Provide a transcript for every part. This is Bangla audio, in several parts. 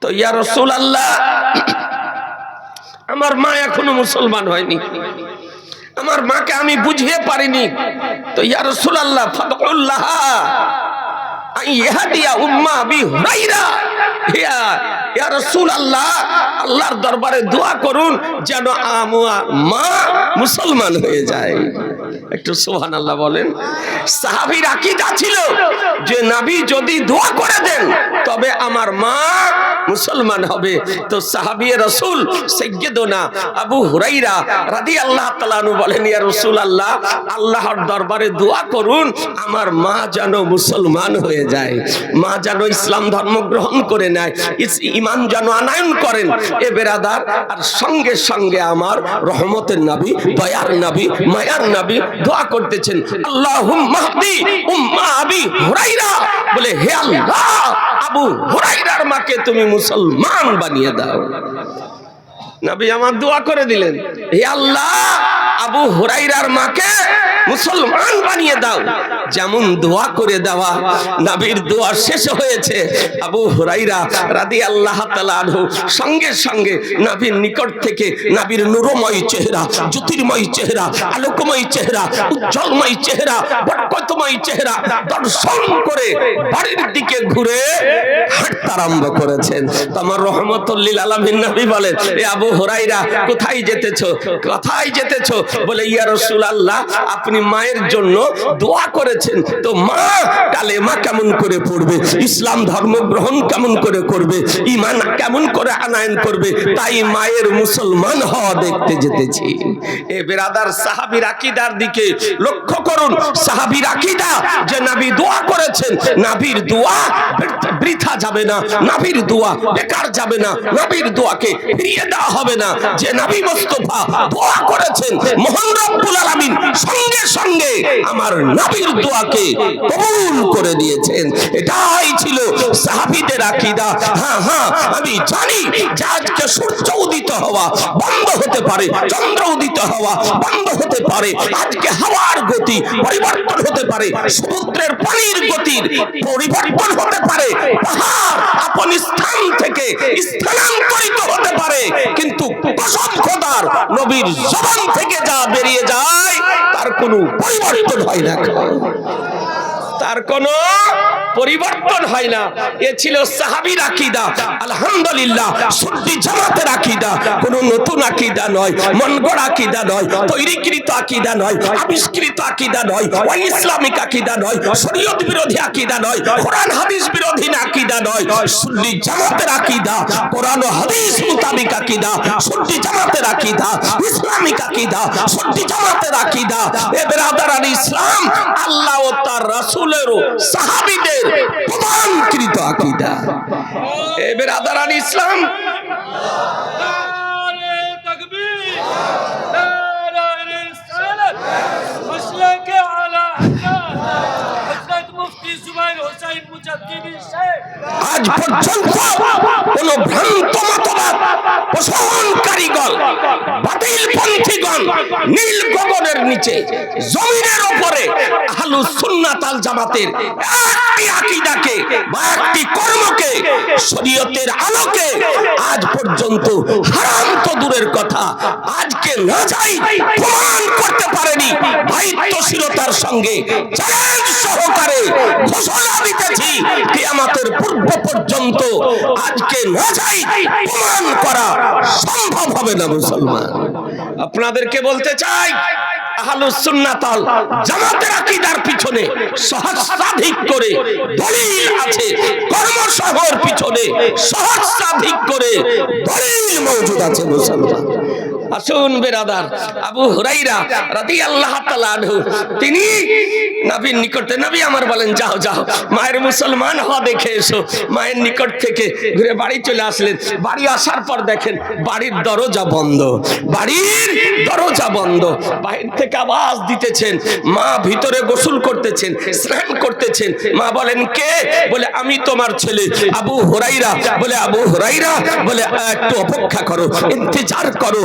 তো ইয়া রাসূলুল্লাহ, আমার মা এখনো মুসলমান হয়নি, আমার মাকে আমি বুঝিয়ে পারিনি। তো ইয়া রাসূলুল্লাহ ফাদউল্লাহ আইয়াহদিয়া উম্মা আবি হুরায়রা, ইয়া রাসূলুল্লাহ, আল্লাহর দরবারে দোয়া করুন যেন আমার মা মুসলমান হয়ে যায়। একটু সুবহানাল্লাহ বলেন। সাহাবীর আকীদা ছিল যে নবী যদি দোয়া করে দেন তবে আমার মা মুসলমান হবে। তো সাহাবী রাসূল সাইয়্যিদুনা আবু হুরায়রা রাদিয়াল্লাহু তাআলা আনহু বলেন, ইয়া রাসূলুল্লাহ, আল্লাহর দরবারে দোয়া করুন আমার মা যেন মুসলমান হয়ে যায়, মা যেন ইসলাম ধর্ম গ্রহণ করে নেয়, ঈমান যেন আনয়ন করেন। এ বেরাদার, আর সঙ্গে সঙ্গে আমার রহমতের নবী, দয়ার নবী, মায়ার নবী দোয়া করতেছেন, আল্লাহুম্মা হদি উম্মা আবি হুরায়রা, বলে হে আল্লাহ, আবু হুরায়রার মাকে তুমি মুসলমান বানিয়ে দাও। নবী আমার দোয়া করে দিলেন, হে আল্লাহ, আবু হুরায়রার মাকে মুসলমান বানিয়ে দাও। যেমন দোয়া করে দেওয়া, নবীর দোয়া শেষ হয়েছে, আবু হুরায়রা রাদিয়াল্লাহু তাআলা আনহু সঙ্গে সঙ্গে নবীর নিকট থেকে নবীর নূরময় চেহারা, জ্যোতির্ময় চেহারা, আলোকময় চেহারা, উজ্জ্বলময় চেহারা, বরকতময় চেহারা দর্শন করে বাড়ির দিকে ঘুরে হাঁটতে আরম্ভ করেছেন। আমার রহমতুল লিল আলামিন নবী বলেন, এ আবু হুরায়রা, কোথায় যেতেছো, কোথায় যেতেছো? বলে, ইয়া রাসূলুল্লাহ, আপনি মায়ের জন্য দোয়া করেছেন, তো মা কালেমা কেমন করে পড়বে, ইসলাম ধর্ম গ্রহণ কেমন করে করবে, ঈমান কেমন করে আনয়ন করবে, তাই মায়ের মুসলমান হওয়া দেখতে যেতেছি। এ বেরাদার, সাহাবীর আকীদার দিকে লক্ষ্য করুন। সাহাবীর আকীদা যে নবী দোয়া করেছেন, নবীর দোয়া বৃথা যাবে না, নবীর দোয়া বেকার যাবে না, নবীর দোয়াকে ফিরিয়ে দেওয়া হবে না। যে নবী মুস্তাফা দোয়া করেছেন, মহান রব্বুল আলামিন সঙ্গে সঙ্গে আমার নবীর দোয়াকে কবুল করে দিয়েছেন। এটাই ছিল সাহাবীদের আকীদা। হ্যাঁ হ্যাঁ, আমি জানি যে আজকে সূর্য উদিত হওয়া বন্ধ হতে পারে, চন্দ্র উদিত হওয়া বন্ধ হতে পারে, আজকে হাওয়ার গতি পরিবর্তন হতে পারে, সমুদ্রের পানির গতির পরিবর্তন হতে পারে, পাহাড় আপন স্থান থেকে স্থানান্তরিত হতে পারে, কিন্তু কসম খোদার, নবীর জবান থেকে যা বেরিয়ে যায় তার কোনো পরিবর্তন হয় না, তার কোনো পরিবর্তন হয় না। এ ছিল সাহাবীর আকীদা। আলহামদুলিল্লাহ, সুন্নি জামাতের আকীদা কোনো নতুন আকীদা নয়, মনগড়া আকীদা নয়, তৈরিকৃত আকীদা নয়, আবিষ্কৃত আকীদা নয়, ইসলামিক আকীদা নয়, শরীয়ত বিরোধী আকীদা নয়, কোরআন হাদিস বিরোধী আকীদা নয়। সুন্নি জামাতের আকীদা কোরআন ও হাদিস মোতাবেক আকীদা, সুন্নি জামাতের আকীদা ইসলামিক আকীদা, সুন্নি জামাতের আকীদা। এ বেরাদারান ইসলাম, আল্লাহ ও তার রাসূলের ও সাহাবীদের প্রমাণকৃত আকীদা। এ বেরাদারান ইসলাম, আজ পর্যন্ত কোন ভ্রান্ত মতবাদ পোষণকারীগণ, বাতিলপন্থীগণ নীল গগনের নিচে জমিনের উপরে আহলুস সুন্নাত আল জামাতের একটি আকীদাকে বা একটি কর্মকে শরীয়তের আলোকে আজ পর্যন্ত হারাম তো দূরের কথা, আজকে না যাই প্রমাণ করতে পারেনি। দায়িত্বশীলতার সঙ্গে চ্যালেঞ্জ সহকারে ঘোষণা দিতেছি, কিয়ামতের পূর্ব পর্যন্ত আজকে না যাই প্রমাণ করা সম্ভব হবে না। মুসলমান, আপনাদেরকে বলতে চাই, আহলুস সুন্নাত আল জামাতের আকীদার পিছনে সহস্রাধিক করে দলিল আছে, কর্মসহর পিছনে সহস্রাধিক করে দলিল মওজুদ আছে। মুসলমান, আসুন বেরাদার, আবু হুরায়রা রাদিয়াল্লাহু তাআলা আনহু তিনি নবীর নিকটে, নবী আমার বলেন, যাও যাও মায়ের মুসলমান হওয়া দেখে এসো। মায়ের নিকট থেকে ঘুরে বাড়ি চলে আসলেন। বাড়ি আসার পর দেখেন বাড়ির দরজা বন্ধ, বাড়ির দরজা বন্ধ। বাহির থেকে আওয়াজ দিতেছেন, মা ভিতরে গোসল করতেছেন, স্নান করতেছেন। মা বলেন, কে? বলে, আমি তোমার ছেলে আবু হুরায়রা। বলে, আবু হুরায়রা? বলে, একটু অপেক্ষা করো, ইন্তজার করো,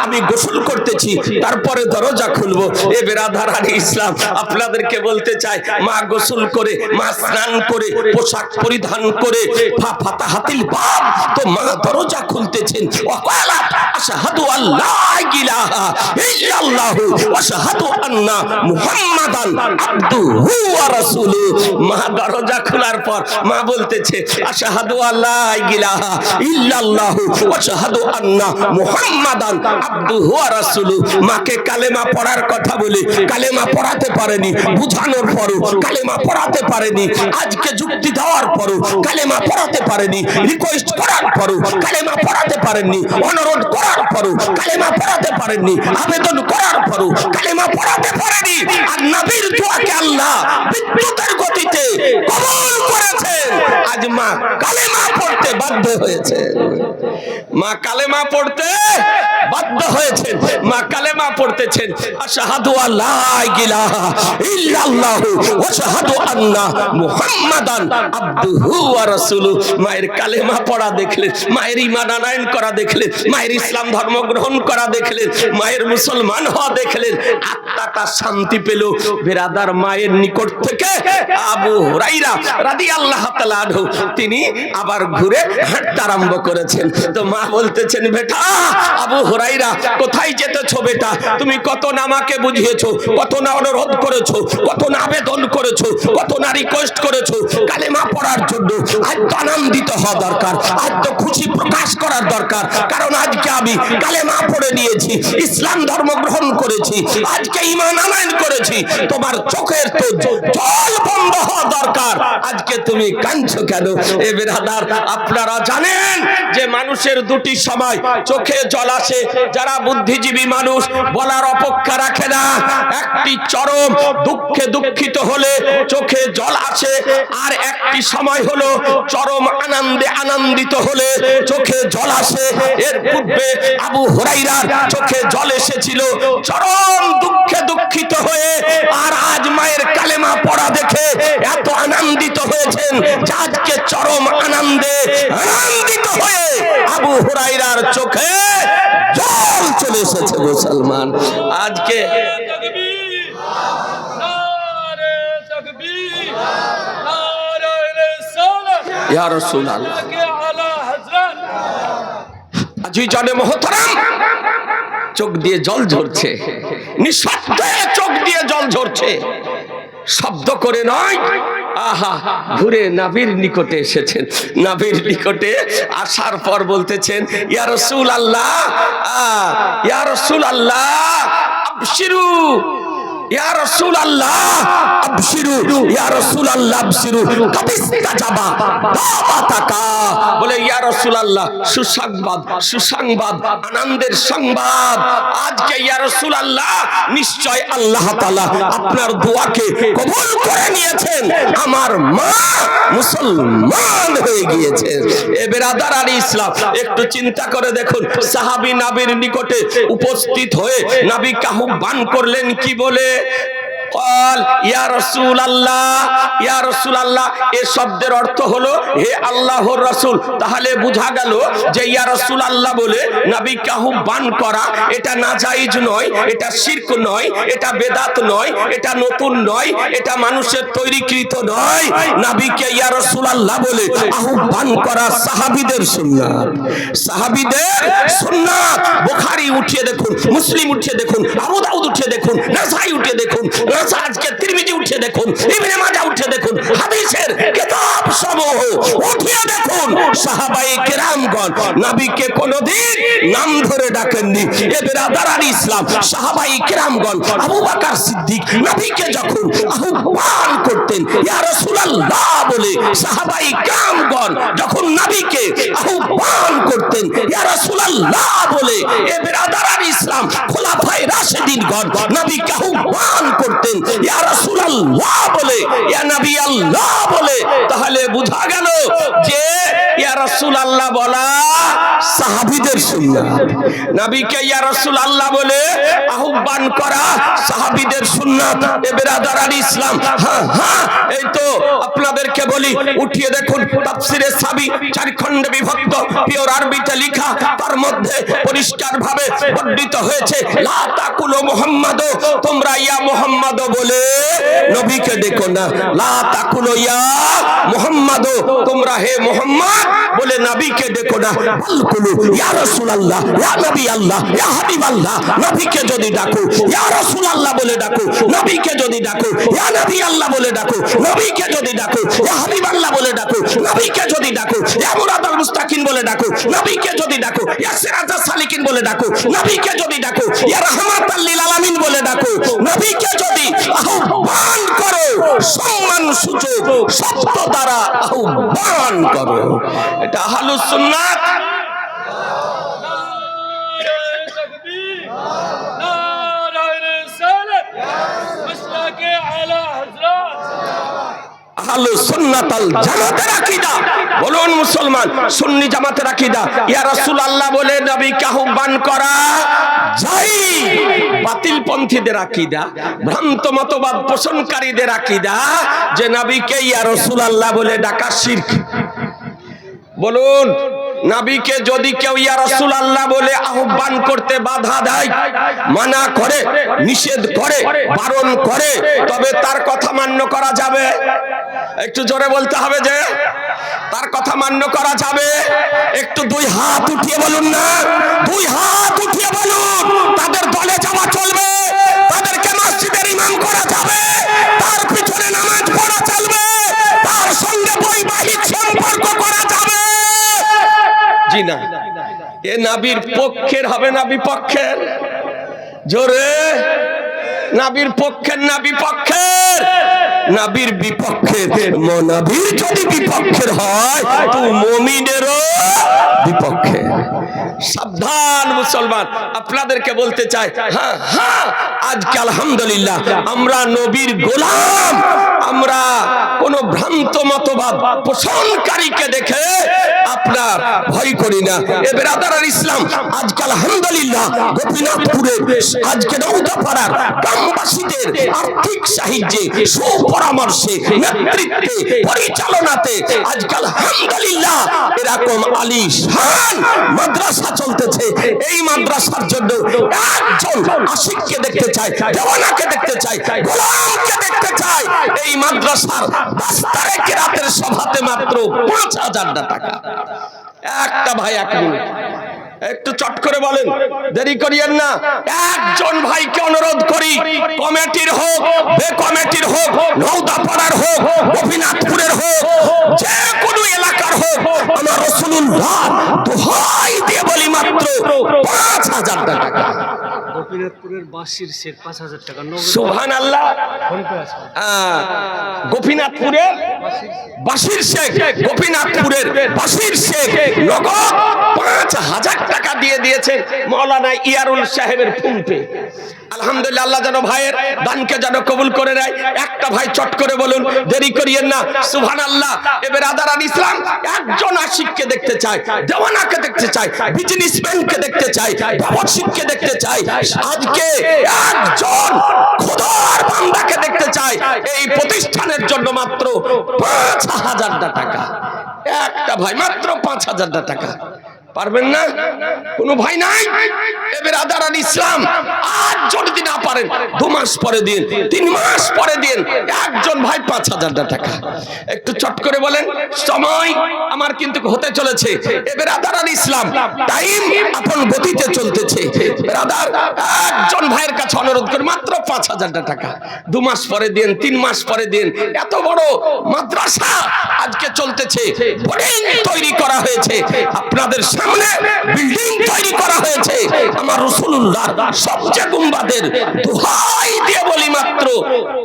আমি গোসল করতেছি, তারপরে দরজা খুলবো। এ বেরাদার আর ইসলাম, আপনাদেরকে বলতে চাই, মা গোসল করে, মা স্নান করে, পোশাক পরিধান করে, ফাতাহাতিল বাব, তো মা দরজা খুলতেছেন। ওয়াকালাত আশহাদু আল্লা ইলাহা ইল্লাল্লাহু ওয়া আশহাদু আন্না মুহাম্মাদান আবদুহু ওয়া রাসূলুহু। মা দরজা খোলার পর মা বলতেছে আশহাদু আল্লা ইলাহা ইল্লাল্লাহু ওয়া আশহাদু আন্না মুহাম্মাদান আবদুহু ওয়া রাসূলুহু। মাকে কালেমা পড়ার কথা বলে কালেমা পড়াতে পারেনি, বুঝানোর পরও কালেমা পড়াতে পারেনি, আজকে যুক্তি দেওয়ার পরও কালেমা পড়াতে পারেনি, রিকোয়েস্ট করার পরও কালেমা পড়াতে পারেননি, অনুরোধ করার পরও কালেমা পড়াতে পারেননি, আবেদন করার পরও কালেমা পড়াতে পারেনি। আর নবীর দোয়াকে আল্লাহ বিদ্যুতের গতিতে কবুল করেছেন। আজ মা কালেমা পড়তে বাধ্য হয়েছে, মা কালেমা পড়তে বাধ্য হয়েছেন, মা কালেমা পড়তেছেন আশহাদু আল্লা ইলাহা ইল্লাল্লাহু ওয়া আশহাদু আন্না মুহাম্মাদান আবদুহু ওয়া রাসূলুহু। মায়ের কালেমা পড়া দেখলেন, মায়ের ঈমান আনয়ন করা দেখলেন, মায়ের ইসলাম ধর্ম গ্রহণ করা দেখলেন, মায়ের মুসলমান হওয়া দেখলেন, আত্মাটা শান্তি পেল। বেরাদার, মায়ের নিকট থেকে আবু হুরায়রা রাদিয়াল্লাহু তাআলা আনহু তিনি আবার ঘুরে হাঁটতে আরম্ভ করেছেন। তো মা বলতেছেন, বেটা আবু হুরায়রা, কোথায় যেতেছো বেটা? তুমি কত না আমাকে বুঝিয়েছো, কত না অনুরোধ করেছো, কত না আবেদন করেছো, কত না রিকোয়েস্ট করেছো কালেমা পড়ার জন্য। আজ তো আনন্দিত হওয়া দরকার, আজ তো খুশি প্রকাশ করার দরকার, কারণ আজকে আমি কালেমা পড়ে নিয়েছি, ইসলাম ধর্ম গ্রহণ করেছি, আজকে ঈমান আনয়ন করেছি। তোমার চোখের তো জল বন্ধ হওয়া দরকার, আজকে তুমি কাঁদছো কেন? এ বেরাদার, আপনারা জানেন যে মানুষের দুটি সময় চোখে জল আসে, যারা বুদ্ধিজীবী মানুষ বলার অপেক্ষা রাখে না। একটি চরম দুঃখে দুঃখিত হলে চোখে জল আসে, আর একটি সময় হলো চরম আনন্দে আনন্দিত হলে চোখে জল আসে। এর পূর্বে আবু হুরায়রার চোখে জল এসেছিল চরম দুঃখে দুঃখিত হয়ে, আর আজ মায়ের কালেমা পড়া দেখে এত আনন্দিত হয়েছেন যে আজকে চরম আনন্দে আনন্দিত হয়ে আবু হুরায়রার চোখে জল চলে এসেছে। মুসলমান আজকে ইয়া রাসূলুল্লাহ, আজি জানে মোহতারাম, চোখ দিয়ে জল ঝরছে, নিঃশব্দে চোখ দিয়ে জল ঝরছে, শব্দ করে নয়। আহা, ঘুরে নবীর নিকটে এসেছেন। নবীর নিকটে আসার পর বলতেছেন, ইয়া রাসূলুল্লাহ, ইয়া রাসূলুল্লাহ আবশিরু, ইয়া রাসূলুল্লাহ আবশিরু, ইয়া রাসূলুল্লাহ আবশিরু, কাদিস্তাজাবা দাওয়াতাকা। বলে ইয়া রাসূলুল্লাহ, সুসংবাদ, সুসংবাদ, আনন্দের সংবাদ। আজকে ইয়া রাসূলুল্লাহ, নিশ্চয় আল্লাহ তাআলা আপনার দোয়াকে কবুল করে নিয়েছেন, আমার মা মুসলমান হয়ে গিয়েছেন। এ বেরাদার আর ইসলাম, একটু চিন্তা করে দেখুন, সাহাবী নবীর নিকটে উপস্থিত হয়ে নবীকে আহ্বান করলেন কি বলে? قال يا رسول الله يا رسول الله। এই শব্দের অর্থ হলো হে আল্লাহর রাসূল। তাহলে বোঝা গেল যে ইয়া রাসূলুল্লাহ বলে নবীকে আহ্বান করা এটা নাজায়েজ নয়, এটা শিরক নয়, এটা বেদাত নয়, এটা নতুন নয়, এটা মানুষের তৈরিকৃত নয়। নবীকে ইয়া রাসূলুল্লাহ বলে আহ্বান করা সাহাবীদের সুন্নাত, সাহাবীদের সুন্নাত। বুখারী উঠিয়ে দেখুন, মুসলিম উঠিয়ে দেখুন, আবু দাউদ উঠিয়ে দেখুন, নাসাই উঠিয়ে দেখুন, আজকে তিরমিজি উঠিয়ে দেখুন, ইবনে মাজাহ উঠিয়ে দেখুন, হাদিসের কিতাব সমূহ উঠিয়ে দেখুন, সাহাবায়ে কেরামগণ নবীকে কোনদিন নাম ধরে ডাকেননি। এ বেরাদার আর ইসলাম, সাহাবায়ে কেরামগণ আবু বকর সিদ্দিক নবীকে যখন আহ্বান করতেন ইয়া রাসূলুল্লাহ বলে, সাহাবায়ে কেরামগণ যখন নবীকে আহ্বান করতেন ইয়া রাসূলুল্লাহ বলে, এ বেরাদার আর ইসলাম, খোলাফায়ে রাশিদিনগণ নবীকে আহ্বান করতেন ইয়া রাসূলুল্লাহ বলে, ইয়া নবী আল্লাহ বলে। তাহলে বোঝা গেল যে ইয়া রাসূলুল্লাহ বলা সাহাবীদের সুন্নাত। নবীকে ইয়া রাসূলুল্লাহ বলে আহ্বান করা সাহাবীদের সুন্নাত। এ বেরাদারান ইসলাম, হ্যাঁ এই তো আপনাদেরকে বলি, উঠিয়ে দেখুন তাফসিরে সাবি 4 খণ্ডে বিভক্ত, পিওর আরবিতে লেখা, তার মধ্যে পরিষ্কার ভাবে বর্ণিত হয়েছে লা তাকুলু মুহাম্মাদ, তোমরা ইয়া মুহাম্মাদ বলে নবীকে দেখো না। লা তাকুলু ইয়া মুহাম্মাদ, তোমরা হে মুহাম্মদ বলে নবীকে দেখো না। বলকুলু ইয়া রাসূলুল্লাহ, ইয়া নবী আল্লাহ, ইয়া হাবিব আল্লাহ। নবীকে যদি ডাকো ইয়া রাসূলুল্লাহ বলে ডাকো, নবীকে যদি ডাকো ইয়া নবী আল্লাহ বলে ডাকো, নবীকে যদি ডাকো ইয়া হাবিব আল্লাহ বলে ডাকো, নবীকে যদি ডাকো ইয়া মুরাদাল মুস্তাকিন বলে ডাকো, নবীকে যদি ডাকো ইয়া সিরাজাস সালিকিন বলে ডাকো, নবীকে যদি ডাকো ইয়া রাহমাতাল লিল আলামিন বলে ডাকো, নবীকে যদি আহ্বান করো সম্মান সূচক শব্দ দ্বারা আহ্বান করো। এটা আহলুস সুন্নাত। আহলুস সুন্নাত আল জামাতের আকীদা। বলুন মুসলমান, সুন্নি জামাতের আকীদা ইয়া রাসূলুল্লাহ বলে নবীকে আহ্বান করা যায়। বাতিল পন্থীদের আকীদা, ভ্রান্ত মতবাদ পোষণকারীদের আকীদা যে নবীকে ইয়া রাসূলুল্লাহ বলে ডাকা শিরক। বলুন, নবীকে যদি কেউ ইয়া রাসূলুল্লাহ বলে আহ্বান করতে বাধা দেয়, মানা করে, নিষেধ করে, বারণ করে, তবে তার কথা মান্য করা যাবে? একটু জোরে বলতে হবে যে তার কথা মান্য করা যাবে। একটু 2 হাত উঠিয়ে বলুন না, 2 হাত উঠিয়ে বলুন। তাদের দলে যাওয়া চলবে, তাদেরকে মসজিদের ইমাম করা যাবে, তার পিছনে নামাজ পড়া চলবে, তার সঙ্গে বৈবাহিক সম্পর্ক করা যাবে। জি না, এ নবীর পক্ষের হবে না বিপক্ষের? জোরে, নবীর পক্ষের না বিপক্ষের? নবীর বিপক্ষের। নবীর যদি বিপক্ষের হয় তো মুমিনেরও বিপক্ষে। সাবধান মুসলমান, আপনাদেরকে বলতে চাই, হ্যাঁ আজকে আলহামদুলিল্লাহ আমরা নবীর গোলাম। আমরা কোন ভ্রান্ত মতবাদ পোষণকারীকে দেখে আপনার ভয় করি না। এ বেরাদারান ইসলাম, আজকে আলহামদুলিল্লাহ গোপীনাথপুরে আজকে নওদাপাড়ার গ্রামবাসীদের আর্থিক সাহায্যে, সুপরামর্শে, নেতৃত্বে, পরিচালনাতে আজকে আলহামদুলিল্লাহ এরকম আলিশান মাদ্রাসা চলতেছে। এই মাদ্রাসার জন্য একজন আশিককে দেখতে চাই, দেওয়ানাকে দেখতে চাই, গোলামকে দেখতে চাই। এই মাদ্রাসার 10 তারিখে রাতের সভাতে মাত্র 5000 টাকা। একটা ভাই, 1 মিনিট একটু চট করে বলেন, দেরি করিয়েন না। একজন ভাইকে অনুরোধ করি, কমিটির হোক, বে কমিটির হোক, নওদাপাড়ার হোক, গোপীনাথপুরের হোক, যে কোনো এলাকার হোক, আমার রাসূলুল্লাহ দোহাই দিয়ে বলি মাত্র 5000 টাকা। গোপীনাথপুরের বাসির শেখ 5000 টাকা। সুবহানাল্লাহ। গোপীনাথপুরের বাসির শেখ, গোপীনাথপুরের বাসির শেখ নগদ 5000 টাকা দিয়ে দিয়েছেন মাওলানা ইয়ারুল সাহেবের ফোনপে। আলহামদুলিল্লাহ, আল্লাহ যেন ভাইয়ের দানকে যেন কবুল করে নেয়। একটা ভাই চট করে বলুন, দেরি করিয়েন না। সুবহানাল্লাহ। এবার আদারান ইসলাম একজন আশিককে দেখতে চাই, দেওয়ানাকে দেখতে চাই, বিজনেসম্যানকে দেখতে চাই, ব্যবসায়িককে দেখতে চাই, আজকে একজন খোদার বান্দাকে দেখতে চাই। এই প্রতিষ্ঠানের জন্য মাত্র 5000 টাকা। একটা ভাই মাত্র 5000 টাকা। পারবেন না? কোন ভাই নাই? এবার আদারান ইসলাম আজ যদি না পারেন 2 মাস পরে দিন, 3 মাস পরে দিন। একজন ভাই 5000 টাকা। একটু চট করে বলেন, সময় আমার কিন্তু হতে চলেছে। এবার আদারান ইসলাম টাইম আপন গতিতে চলতেছে। ব্রাদার, একজন ভাইয়ের কাছে অনুরোধ করে মাত্র 5000 টাকা। 2 মাস পরে দিন, 3 মাস পরে দিন। এত বড় মাদ্রাসা আজকে চলতেছে, বোর্ডিং তৈরি করা হয়েছে, আপনাদের সামনে বিল্ডিং তৈরি করা হয়েছে। আমার রাসূলুল্লাহর সবচেয়ে গুম্বাদের দোহাই দিয়ে বলি মাত্র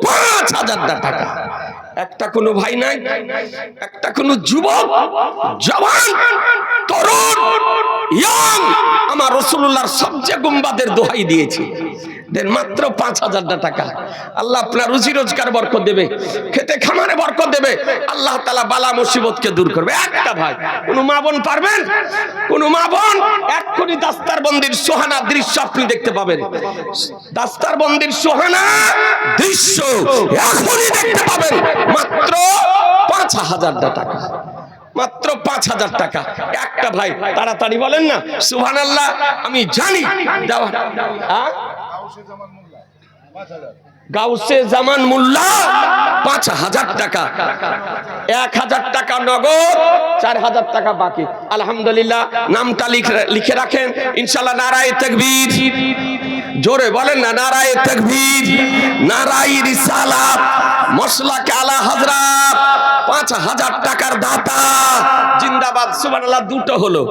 5000 টাকা। একটা কোনো ভাই নাই, একটা কোনো যুবক, জওয়ান, তরুণ, ইয়ং আমার রাসূলুল্লাহর সবচেয়ে গুম্বাদের দোহাই দিয়েছে। দেন মাত্র 5,000 টাকা। আল্লাহ আপনার রুজি রোজগার বরকত দেবে, খেতে খামারে বরকত দেবে, আল্লাহ তাআলা বালা মুসিবতকে দূর করবে। একটা ভাই, কোন মা বোন পারবেন? কোন মা বোন এক্ষুনি দাস্তারবন্দির সুহানা দৃশ্য আপনি দেখতে পাবেন। দাস্তারবন্দির সুহানা দৃশ্য এখনই দেখতে পাবেন, মাত্র 5,000 টাকা, মাত্র 5,000 টাকা। একটা ভাই তাড়াতাড়ি বলেন না সুবহানাল্লাহ। আমি জানি গাউসে জামান মোল্লা 5,000 টাকা, 1,000 টাকা নগদ, 4,000 টাকা বাকি। আলহামদুলিল্লাহ, নামটা লিখে রাখেন ইনশাআল্লাহ। নারায়ে তাকবীর, জোরে বলেন না নারায়ে তাকবীর, নারায়ে রিসালাত, মাসলাকে আলা হযরত, 5,000 টাকার দাতা জিন্দাবাদ সুবহানাল্লাহ। দুটো হলো।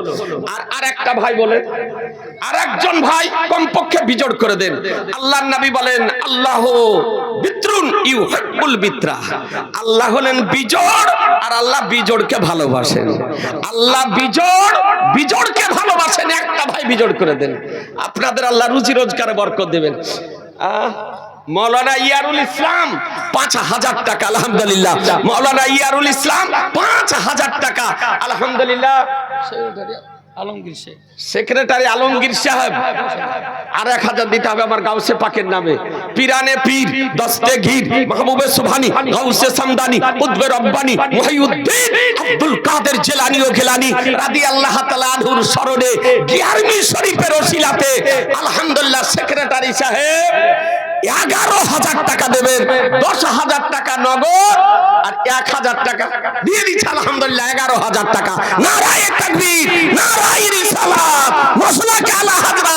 আর আরেকটা ভাই বলেন, আরেকজন ভাই কমপক্ষে বিজোড় করে দেন। আল্লাহর নবী বলেন আল্লাহ বিত্রুন ইউহিব্বুল বিত্রা। আল্লাহ হলেন বিজোড় আর আল্লাহ বিজোড়কে ভালোবাসেন। আল্লাহ বিজোড়, বিজোড়কে ভালোবাসেন। একটা ভাই বিজোড় করে দেন, আপনাদের আল্লাহ রুজি রোজগারে বরকত দেবেন। মৌলানা ইয়ারুল ইসলাম 5,000 টাকা, আলহামদুলিল্লাহ। মৌলানা ইয়ারুল ইসলাম 5,000 টাকা, আলহামদুলিল্লাহ। সেক্রেটারি আলমগীর সাহেব আর 1,000 দিতে হবে আমার গাউসে পাকের নামে। পিরানে পীর, দস্তে গীর, মাহবুবে সুবহানি, গাউসে সামদানি, কুতবে রব্বানি, মুহিউদ্দিন আব্দুল কাদের জিলানী ও গিলানী রাদিয়াল্লাহু তাআলা আনহুর স্মরণে গিয়ারমি শরীফের ওসিলাতে আলহামদুলিল্লাহ সেক্রেটারি সাহেব 11,000 টাকা দেবেন। 10,000 টাকা নগদ আর 1,000 টাকা দিয়ে দিচ্ছে আলহামদুলিল্লাহ, 11,000 টাকা। নারায়ে তাকবীর, নারায়ে রিসালাত, মাসলাকে আলা হযরত,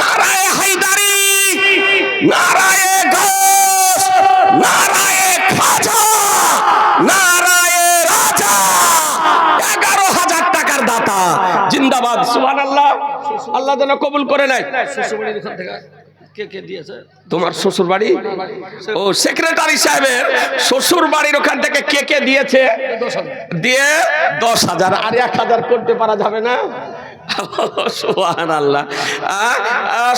নারায়ে হায়দারি, নারায়ে গাউস, নারায়ে খাজা, নারায়ে রাজা, 11,000 টাকার দাতা জিন্দাবাদ সুবহানাল্লাহ। আল্লাহ যেন কবুল করে নেয়। কে দিয়েছে? তোমার শ্বশুর বাড়ি? ও সেক্রেটারি সাহেবের শ্বশুর বাড়ির ওখান থেকে কে দিয়েছে? দিয়ে 10,000 আর 1,000 করতে পারা যাবে না? সুবহানাল্লাহ।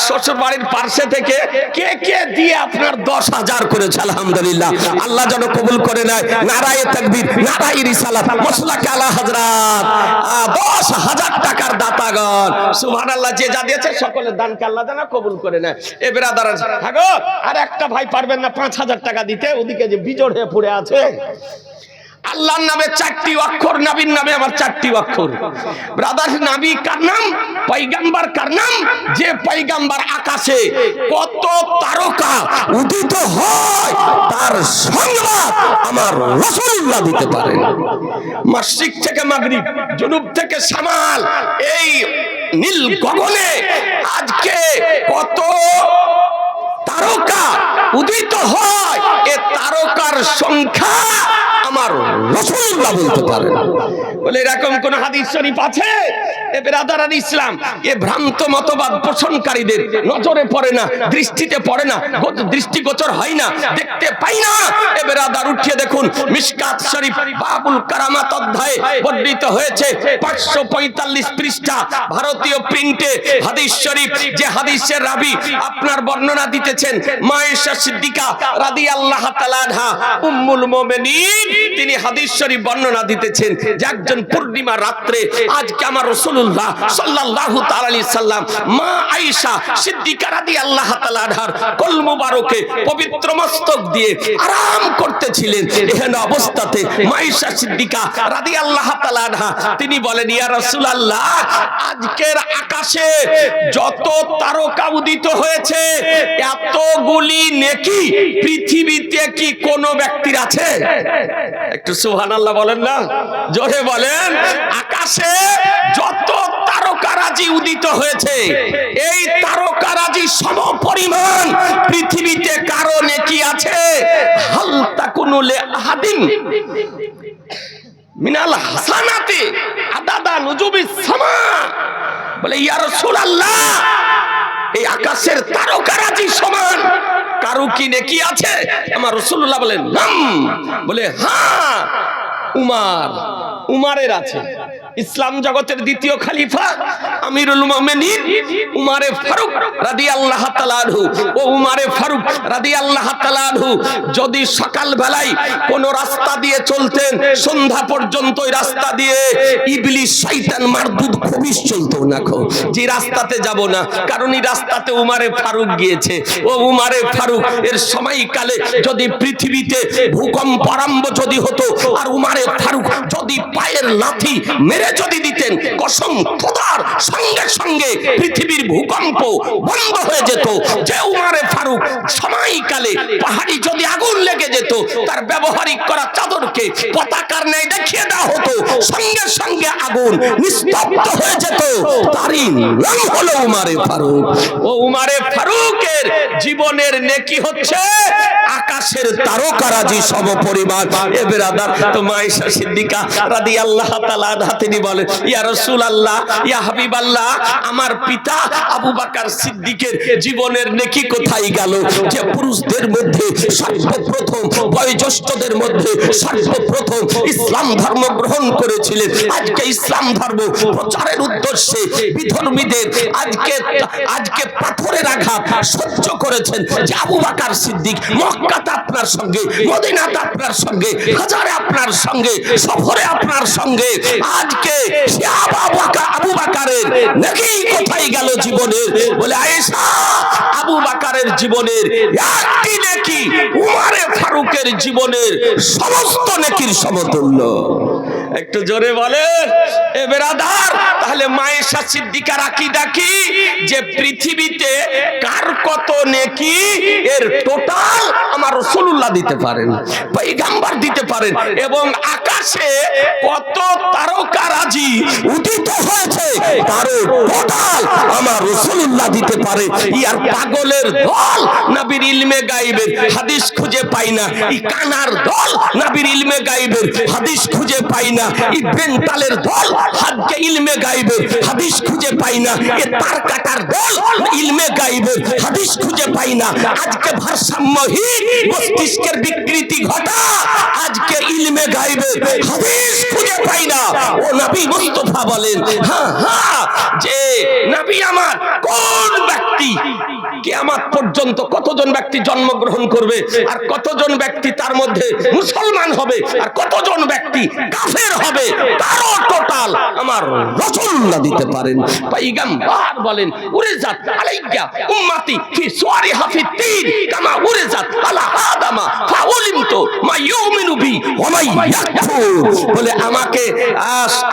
শ্বশুর বাড়ির পাশে থেকে কে দিয়ে আপনার 10,000 করেছে, আলহামদুলিল্লাহ। আল্লাহ যেন কবুল করে নেয়। নারায়ে তাকবীর, নারায়ে রিসালাত, মাসলাকে আলা হযরত, 10,000 টাকার দাতাগণ সুবহানাল্লাহ। যে যা দিয়েছে সকলের দানকে আল্লাহ যেন কবুল করে নেয়। এ বেরাদার থাকো। আর একটা ভাই পারবেন না 5,000 টাকা দিতে? ওদিকে যে বিজোড় হয়ে পড়ে আছে। আল্লাহর নামে 4টি অক্ষর, নবীর নামে আমার 4টি অক্ষর। ব্রাদার, নবী কার নাম, পয়গম্বর কার নাম? যে পয়গম্বর আকাশে কত তারকা উদিত হয় তার সংবাদ আমার রাসূলুল্লাহ দিতে পারেন। মাশরিক থেকে মাগরিব, জুনুব থেকে শামাল, এই নীল গগনে আজকে কত তারকা উদিত হয়, এ তারকার সংখ্যা আমার রাসূলুল্লাহ বলতে পারেন। বলে এরকম কোন হাদিস শরীফ আছে? এ বেরাদারান ইসলাম, এ ভ্রান্ত মতবাদ পোষণকারীদের নজরে পড়ে না, দৃষ্টিতে পড়ে না, দৃষ্টিগোচর হয় না, দেখতে পাই না। এ বেরাদার উঠিয়ে দেখুন, মিশকাত শরীফ বাবুল কারামাত অধ্যায়ে বর্ণিত হয়েছে 545 পৃষ্ঠা ভারতীয় প্রিন্টে হাদিস শরীফ। যে হাদিসের রাবি আপনার বর্ণনা দিতেছেন মা আয়েশা সিদ্দিকা রাদিয়াল্লাহু তাআলা আনহা উম্মুল মুমিনিন, তিনি হাদিস শরীফ বর্ণনা দিতেছেন যে একজন পূর্ণিমা রাত্রে আজকে আমার রাসূলুল্লাহ সাল্লাল্লাহু তাআলা আলাইহি সাল্লাম মা আয়েশা সিদ্দিকা রাদিয়াল্লাহু তাআলা আনহার কোল মুবারকে পবিত্র মস্তক দিয়ে আরাম করতেছিলেন। এহেন অবস্থাতে মা আয়েশা সিদ্দিকা রাদিয়াল্লাহু তাআলা আনহা তিনি বলেন, ইয়া রাসূলুল্লাহ, আজকের আকাশে যত তারকা উদিত হয়েছে এতগুলি নেকি পৃথিবীতে কি কোনো ব্যক্তির আছে? একটু সুবহানাল্লাহ বলেন না, জোরে বলেন। আকাশে যত তারকারাজি উদিত হয়েছে এই তারকারাজি সমপরিমাণ পৃথিবীতে কারো নেকি আছে? হাল তাকুনু লি আহাদিন মিনাল হাসানাতি আদাদা নুজুবিস সামা। বলে ইয়া রাসূলুল্লাহ, এই আকাশের তারকারাজি সমান কারো কি নেকি আছে? আমার রাসূলুল্লাহ বলেন নাম। বলে হ্যাঁ, উমারের আছে। ইসলাম জগতের দ্বিতীয় খলিফা আমিরুল মুমিনিন উমারে ফারুক রাদিয়াল্লাহু তাআলা আনহু। ও উমারে ফারুক রাদিয়াল্লাহু তাআলা আনহু যদি সকাল বেলায় কোন রাস্তা দিয়ে চলতেন, সন্ধ্যা পর্যন্ত ওই রাস্তা দিয়ে ইবলিস শয়তান মারদুদ খবিশ চলতো না, যে রাস্তাতে যাব না, কারণ এই রাস্তাতে উমারে ফারুক গিয়েছে। ও উমারে ফারুক এর সময়কালে যদি পৃথিবীতে ভূকম্প আরম্ভ যদি হতো আর উমারে ফারুক যদি পায়ের লাথি মেরে যদি দিতেন, কসম খোদার, সঙ্গে সঙ্গে পৃথিবীর ভূকম্প বন্ধ হয়ে যেত। যে উমারে ফারুক সময়কালে পাহাড়ি যদি আগুন লেগে যেত, তার ব্যবহারিক করা চাদরকে পতাকার ন্যায় দেখিয়ে দেওয়া হতো, সঙ্গে সঙ্গে আগুন নিস্তব্ধ হয়ে যেত। তারই নাম হলো উমারে ফারুক। ও উমারে ফারুকের জীবনের নেকি হচ্ছে আকাশের তারকারাজি সমপরিমাণ। এ বেরাদার, তো মা আয়েশা সিদ্দিকা রাদিয়াল্লাহু তাআলা আনহা তিনি বলেন, ইয়া রাসূলুল্লাহ, ইয়া হাবিবাল্লাহ, আমার পিতা আবু বকর সিদ্দিকের জীবনের নেকি কোথায় গেল? যে পুরুষদের মধ্যে সর্বপ্রথম, বয়োজ্যেষ্ঠদের মধ্যে সর্বপ্রথম ইসলাম ধর্ম গ্রহণ করেছিলেন, আজকে ইসলাম ধর্ম প্রচারের উদ্দেশ্যে বিধর্মীদের আজকে পাথরের আঘাত সহ্য করেছেন যে আবু বকর সিদ্দিক মক্কাতে আপনার সঙ্গে, মদিনাতে আপনার সঙ্গে, হাজারে আপনার সঙ্গে, সফরে আপনার সঙ্গে, আজকে সে আবু বকরের নেকি কোথায় গেল জীবনের? বলে আয়েশা, আবু বকরের জীবনের একটি নেকি উমারে ফারুকের জীবনের সমস্ত নেকির সমতুল্য। একটু জোরে বলেন এ বেরাদার। তাহলে মা আয়েশা সিদ্দিকার আকীদা কি? যে পৃথিবীতে কার কত নেকি এর টোটাল আমার রাসূলুল্লাহ দিতে পারেন, পয়গম্বর দিতে পারেন, এবং আকাশে কত তারকারাজি উদিত হয়েছে তার টোটাল আমার রাসূলুল্লাহ দিতে পারে। ইয়ার পাগলের দল নবীর ইলমে গায়েবের হাদিস খুঁজে পাই না, এই কানার দল নবীর ইলমে গায়েবের হাদিস খুঁজে পাই না, এই বেন্তালের দল হাজকে ইলমে গায়েবের হাদিস খুঁজে পাই না, এ তার কাটার দল ইলমে গায়েবের হাদিস খুঁজে পাই না। আজকে ভারসাম্যহীন মস্তিষ্কের বিকৃতি ঘটা আজকে ইলমে গায়েবের হাদিস খুঁজে পাই না। ও নবী মুস্তাফা বলেন, হ্যাঁ হ্যাঁ, যে নবী আমার কোন ব্যক্তি কিয়ামত পর্যন্ত কতজন ব্যক্তি জন্মগ্রহণ করবে, আর কতজন ব্যক্তি তার মধ্যে মুসলমান হবে, আর কতজন ব্যক্তি কাফের হবে, তারও টোটাল আমার রাসূলুল্লাহ দিতে পারেন। পয়গম্বর বলেন, উরিজাত আলাইকা উম্মতি ফি সুওয়ারিহা ফি তিন কামা উরিজাত আলা আদামা ফাউলিমতু মা ইউমিনু বি ওয়া মা ইয়াকফুর। বলে আমাকে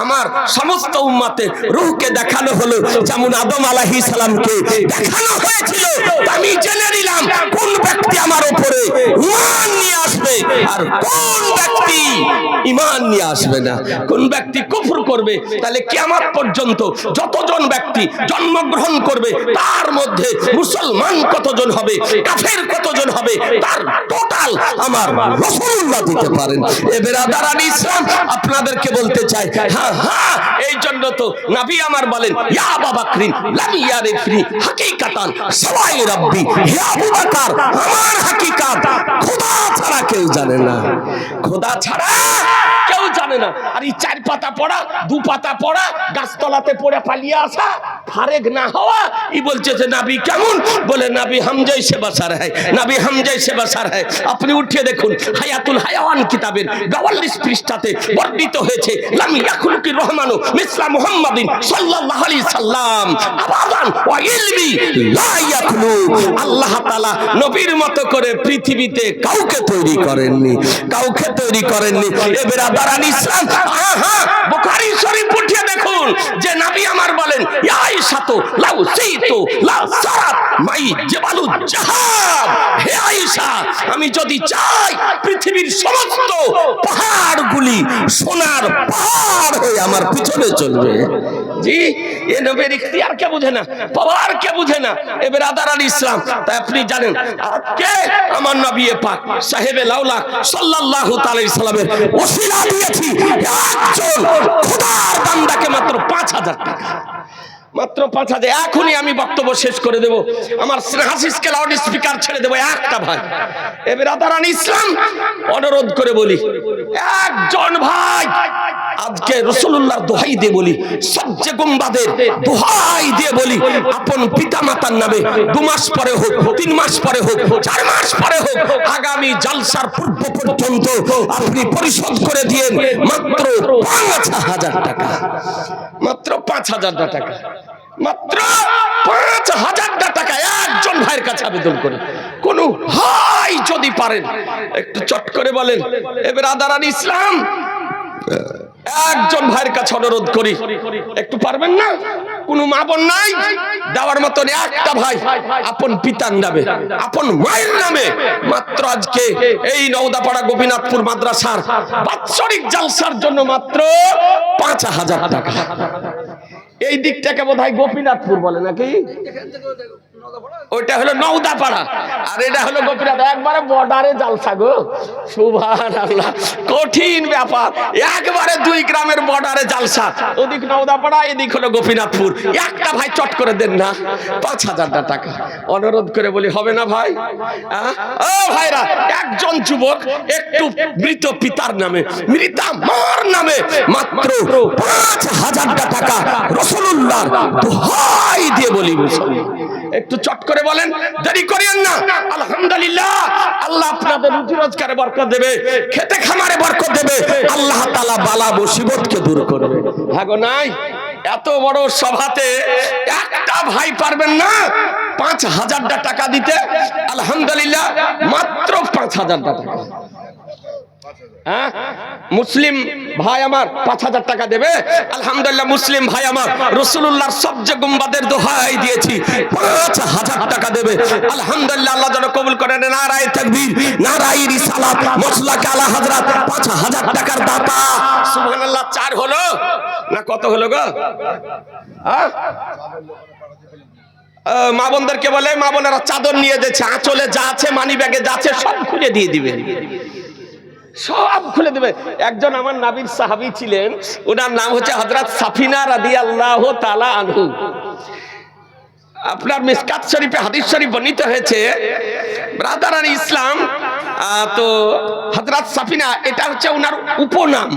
আমার সমস্ত উম্মতের রূহকে দেখানো হলো যেমন আদম আলাইহিস সালামকে দেখানো হয়েছিল। আমি জেনে নিলাম কোন ব্যক্তি আমার উপরে ঈমান নিয়ে আসবে আর কোন ব্যক্তি ঈমান নিয়ে আসবে না, কোন ব্যক্তি কুফর করবে। তাহলে কিয়ামত পর্যন্ত যতজন ব্যক্তি জন্মগ্রহণ করবে তার মধ্যে মুসলমান কতজন হবে, কাফের কতজন হবে, তার টোটাল আমার রাসূলুল্লাহ দিতে পারেন। এ বেরাদারান ইসলাম, আপনাদেরকে বলতে চাই, হ্যাঁ হ্যাঁ, এই জন্য তো নবী আমার বলেন, ইয়া আবু বকরিন লাম ইয়ারিফনি হাকিকাতান সাওয়াই রাব্বি, হে আবু বকর আমার হাকিকাত খোদা ছাড়া কেউ জানে না, খোদা ছাড়া কেউ জানে না। আর এই 4 পাতা পড়া, 2 পাতা পড়া, গাছতলাতে পড়ে পালিয়ে আসা, ফারেক না হওয়া, ই বলছে যে নবী কেমন? বলে নবী হাম জৈসে বাশার হ্যায়, নবী হাম জৈসে বাশার হ্যায়। আপনি উঠিয়ে দেখুন হায়াতুল হায়াওয়ান কিতাবের 44 পৃষ্ঠাতে বর্ণিত হয়েছে, লাম ইয়াখলুকির রহমানু মিসলা মুহাম্মাদিন সাল্লাল্লাহু আলাইহি সাল্লাম আবাদান ওয়া ইলমি লা ইয়াখলু। আল্লাহ তাআলা নবীর মতো করে পৃথিবীতে কাউকে তৈরি করেননি, কাউকে তৈরি করেননি। এ বেরাদারান ইসলাম, হ্যাঁ, বুখারী শরীফ উঠিয়ে দেখুন যে নবী আমার বলেন, ইয়া আয়েশা তো লাউ সাইতু লা সারাত মাই জাবালুজ জাহাব। হে আয়েশা, আমি যদি চাই পৃথিবীর সমস্ত পাহাড়গুলি সোনার পাহাড় হয়ে আমার পিছনে চলবে। জি, এ নবীর ইখতিয়ার কে বুঝে না, পাওয়ার কে বুঝে না। এ বেরাদারান ইসলাম, তাই আপনি জানেন আজকে আমার নবী পাক সাহেবে লাউলাক সাল্লাল্লাহু তাআলা আলাইহি সাল্লামের ওসিলা দিয়েছি একজন খোদার বান্দাকে মাত্র 5000 টাকা। মাত্র 5,000। এখনই আমি বক্তব্য শেষ করে দেব, আমার হাসিসকে লাউড স্পিকার ছেড়ে দেবো একটা ভাই। এবার আদারান ইসলাম অনুরোধ করে বলি, একজন ভাই আজকে রাসূলুল্লাহর দোহাই দিয়ে বলি, সবচেয়ে গুম্বাদের দোহাই দিয়ে বলি, আপন পিতা মাতার নামে 2 মাস পরে হোক, 3 মাস পরে হোক, 4 মাস পরে হোক, আগামী জালসার পূর্ব পর্যন্ত আপনি পরিশোধ করে দিয়েন মাত্র 5,000 টাকা। মাত্র 5,000 টাকা, মাত্র 5,000 টাকা। একজন ভাইয়ের কাছে আবেদন করে, কোন ভাই যদি পারেন একটু চট করে বলেন এবার আদারান ইসলাম, একজন ভাইয়ের কাছে অনুরোধ করি, একটু পারবেন না? কোন মা বোন নাই দেওয়ার মতন? একটা ভাই আপন পিতার নামে, আপন মায়ের নামে মাত্র আজকে এই নওদাপাড়া গোপীনাথপুর মাদ্রাসার বাৎসরিক জালসার জন্য মাত্র 5,000 টাকা। এই দিকটাকে বোধহয় গোপীনাথপুর বলে নাকি? ওইটা হলো নওদাপাড়া আর এটা হলো গোপীনাথ, একবারে বর্ডারে জালসা গো। সুবহানাল্লাহ, কঠিন ব্যাপার, একবারে 2 গ্রামের বর্ডারে জালসা, ওদিক নওদাপাড়া এদিক হলো গোপীনাথপুর। একটা ভাই চট করে দেন না 5,000 টাকা। অনুরোধ করে বলি, হবে না ভাই? ও ভাইরা, একজন যুবক একটু মৃত পিতার নামে, মৃতা মার নামে মাত্র 5,000 টাকা রাসূলুল্লাহর দোহাই দিয়ে বলি মুসলমান, একটু চট করে বলেন, দেরি করেন না। আলহামদুলিল্লাহ, আল্লাহ আপনাদের রুজি রোজগারে বরকত দেবে, খেতে খামারে বরকত দেবে, আল্লাহ তাআলা বালা মুসিবতকে দূর করবে। ভাগো নাই এত বড় সভাতে একটা ভাই পারবেন না 5,000 টাকা দিতে? আলহামদুলিল্লাহ, মাত্র 5,000 টাকা। মুসলিম ভাই আমার 5,000 টাকা দেবে? আলহামদুলিল্লাহ, মুসলিম ভাই আমার রাসূলুল্লাহর সবচেয়ে গুম্বাদের দোহাই দিয়েছি, 5,000 টাকা দেবে। আলহামদুলিল্লাহ, আল্লাহ যেন কবুল করেন। নারায়ে তাকবীর, নারায়ে রিসালাত, মাসলাক আলা হযরত, 5,000 টাকার দাতা। সুবহানাল্লাহ, 4 হলো না কত হলো গো? মা বোনদেরকে বলে, মা বোনেরা চাদর নিয়ে যাচ্ছে, আঁচলে যা আছে, মানি ব্যাগে যা আছে সব খুলে দিয়ে দিবে, সব খুলে দেবে। একজন আমার নবীর সাহাবী ছিলেন, ওনার নাম হচ্ছে হযরত সাফিনা রাদিয়াল্লাহু তাআলা আনহু। আপনার মিসকাত শরীফে হাদিস শরীফ বর্ণিত হয়েছে, ব্রাদারান ইসলাম, তো হযরত সাফিনা এটা হচ্ছে ওনার উপনাম,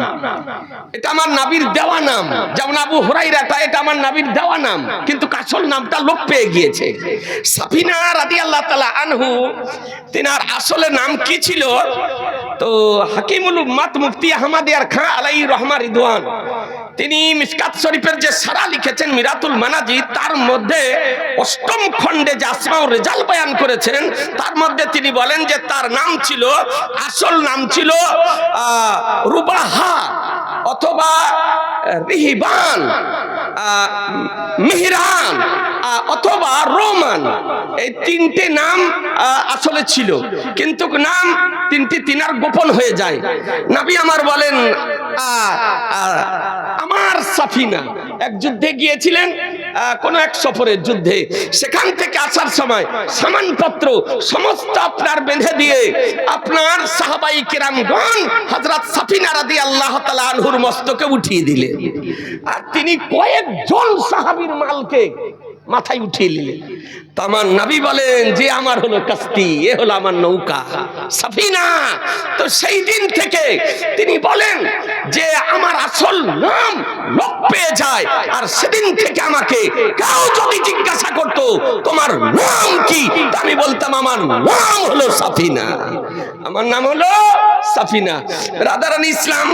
এটা আমার নবীর দেওয়া নাম। যেমন আবু হুরায়রা, এটা আমার নবীর দেওয়া নাম, কিন্তু আসল নামটা লোপ পেয়ে গিয়েছে। সাফিনা রাদিয়াল্লাহু তাআলা আনহু, তিনার আসলে নাম কি ছিল? তো হাকিমুল উম্মাত মুফতি আহমদিয়ার খান আলাইহি রহমা রিদওয়ান, তিনি মিসকাত শরীফের যে সারা লিখেছেন মিরাতুল মানাজিদ, তার মধ্যে 8ম খণ্ডে যে আসমাউর রিজাল বয়ান করেছেন, তার মধ্যে তিনি বলেন যে তার নাম ছিল, আসল নাম ছিল রুবাহা অথবা রিহিবান, মিহরান অথবা রোমান। এই 3টে নাম আসলে ছিল, কিন্তু নাম 3টি তিনার গোপন হয়ে যায়। নবী আমার বলেন, আমার সাফিনা এক যুদ্ধে গিয়েছিলেন, কোন এক সফরের যুদ্ধে, সেখান থেকে আসার সময় সামানপত্র সমস্ত আপনার বেঁধে দিয়ে আপনার সাহাবাই কিরামগণ হযরত সাফিনা রাদিয়াল্লাহু তাআলা আনহুর মস্তকে উঠিয়ে দিলেন, আর তিনি কয়েকজন সাহাবীর মালকে মাথায় উঠিয়ে নিলেন। আমার নবী বলেন যে আমার হলো কাস্তি, এ হলো আমার নৌকা সাফিনা। তো সেই দিন থেকে তিনি বলেন যে আমার আসল নাম লোপ পেয়ে যায়, আর সেদিন থেকে আমাকে কেউ যদি জিজ্ঞাসা করতো তোমার নাম কি, আমি বলতাম আমার নাম হলো সাফিনা, আমার নাম হলো সাফিনা। রাদারান ইসলাম,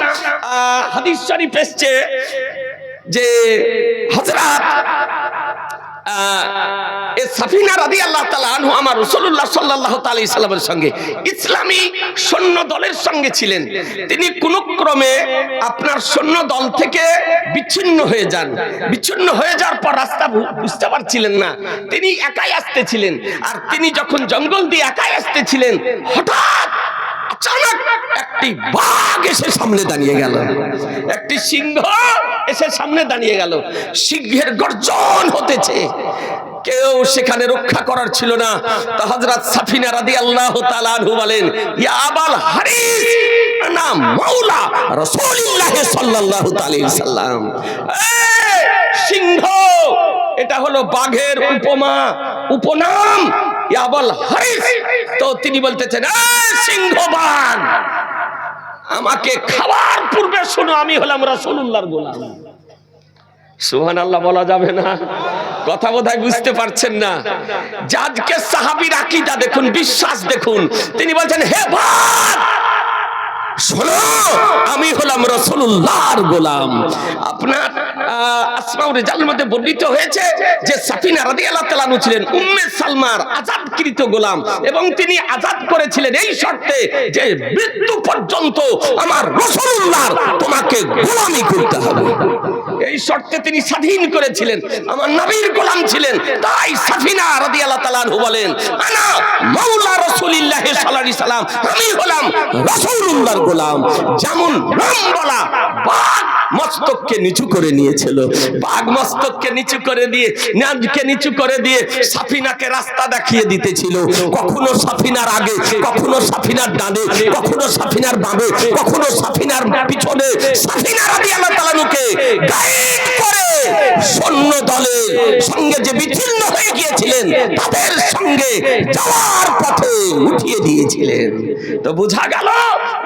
হাদিস শরীফ এসেছে যে হযরত সাফিনা রাদিয়াল্লাহু তাআলা আনহু আমার রাসূলুল্লাহ সাল্লাল্লাহু আলাইহি সাল্লামের সঙ্গে ইসলামী সৈন্য দলের সঙ্গে ছিলেন। তিনি কোন ক্রমে আপনার সৈন্য দল থেকে বিচ্ছিন্ন হয়ে যান। বিচ্ছিন্ন হয়ে যাওয়ার পর রাস্তা বুঝতে পারছিলেন না, তিনি একাই আসতেছিলেন। আর তিনি যখন জঙ্গল দিয়ে একাই আসতেছিলেন, হঠাৎ আচানক একটি বাঘ এসে সামনে দাঁড়িয়ে গেল, একটি সিংহ এসে সামনে দাঁড়িয়ে গেল, সিংহের গর্জন হতেছে, কেউ সেখানে রক্ষা করার ছিল না। তো হযরত সাফিনা রাদিয়াল্লাহু তাআলা আনহু বলেন, ইয়া আবাল হারিস আনা মাওলা রাসূলুল্লাহ সাল্লাল্লাহু আলাইহি সাল্লাম। সিংহ এটা হলো বাঘের উপনাম ইয়াবল হারিস। তো তিনি বলতেছেন, সিংহবাগ, আমাকে খাওয়ার পূর্বে শোনো, আমি হলাম রাসূলুল্লাহর গোলাম। সুবহানাল্লাহ বলা যাবে না? কথা বোধহয় বুঝতে পারছেন না। আজকে সাহাবীর আকীদা দেখুন, বিশ্বাস দেখুন। তিনি বলছেন, হে বাঘ শোনো, আমি হলাম রাসূলুল্লাহর গোলাম। আপনার আসমাউর রিজালের মধ্যে বর্ণিত হয়েছে যে সাফিনা রাদিয়াল্লাহু তাআলা আনহু ছিলেন উম্মে সালমার আজাদকৃত গোলাম, এবং তিনি আজাদ করেছিলেন এই শর্তে যে মৃত্যু পর্যন্ত আমার রাসূলুল্লাহর তোমাকে গোলামি করতে হবে। এই শর্তে তিনি স্বাধীন করেছিলেন, আমার নবীর গোলাম ছিলেন। তাই সাফিনা রাদিয়াল্লাহু তাআলা আনহু বলেন, আনা মাওলা রাসূলিল্লাহ সাল্লাল্লাহু আলাইহি সাল্লাম, আমি হলাম রাসূলুল্লাহর গোলাম। যেমন নাম বলা, বাঘ মস্তককে নিচু করে নিয়েছিল, বাঘ মস্তককে নিচু করে দিয়ে নাজকে নিচু করে দিয়ে সাফিনাকে রাস্তা দেখিয়ে দিতেছিল। কখনো সাফিনার আগে, কখনো সাফিনার ডানে, কখনো সাফিনার বামে, কখনো সাফিনার পিছনে। সাফিনা রাদিয়াল্লাহু তাআলা আনহুকে গাইড করে সৈন্য দলের সঙ্গে যে বিচ্ছিন্ন হয়ে গিয়েছিলেন তাদের সঙ্গে যাওয়ার পথে উঠিয়ে দিয়েছিলেন। তো বোঝা গেল,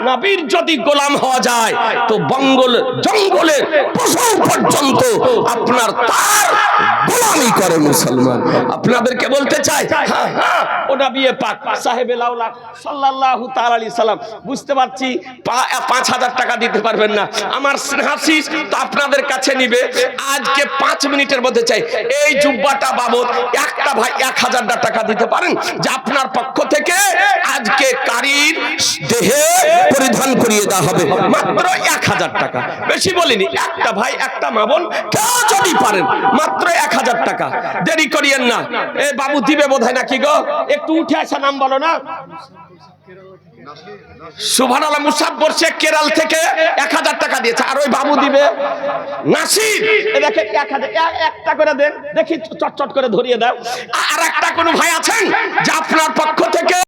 নবীর যদি গোলাম হওয়া যায় তো জঙ্গলের পশু পর্যন্ত আপনার তার গোলামি করে মুসলমান। আপনাদেরকে বলতে চাই, ও নবী পাক সাহেবে লাউলা সাল্লাল্লাহু তাআলা আলাইহি সাল্লাম, বুঝতে পারছি ৫,০০০ টাকা দিতে পারবেন না, আমার স্নেহাশিস তো আপনাদের কাছে নিবে। আজকে ৫ মিনিটের মধ্যে চাই এই জুব্বাটা বাবদ একটা ভাই ১,০০০ টাকা দিতে পারেন, যে আপনার পক্ষ থেকে আজকে কারীর দেহে পরিধান করিয়ে দেওয়া হবে, মাত্র ১,০০০ টাকা। বেশি বলিনি, একটা ভাই একটা মা বোন কেউ যদি পারেন, মাত্র ১,০০০ টাকা। দেরি করিয়েন না। এ বাবু দিবে বোধহয় নাকি গো? একটু উঠে আসা, নাম বলো না। সুবহানাল্লাহ, মুসাফফর শেখ কেরাল থেকে ১,০০০ টাকা দিয়েছে। আর ওই বাবু দিবে নাসির, দেখেন ১,০০০ একটা করে দেন দেখি, চটচট করে ধরিয়ে দাও। আর একটা কোন ভাই আছেন যে আপনার পক্ষ থেকে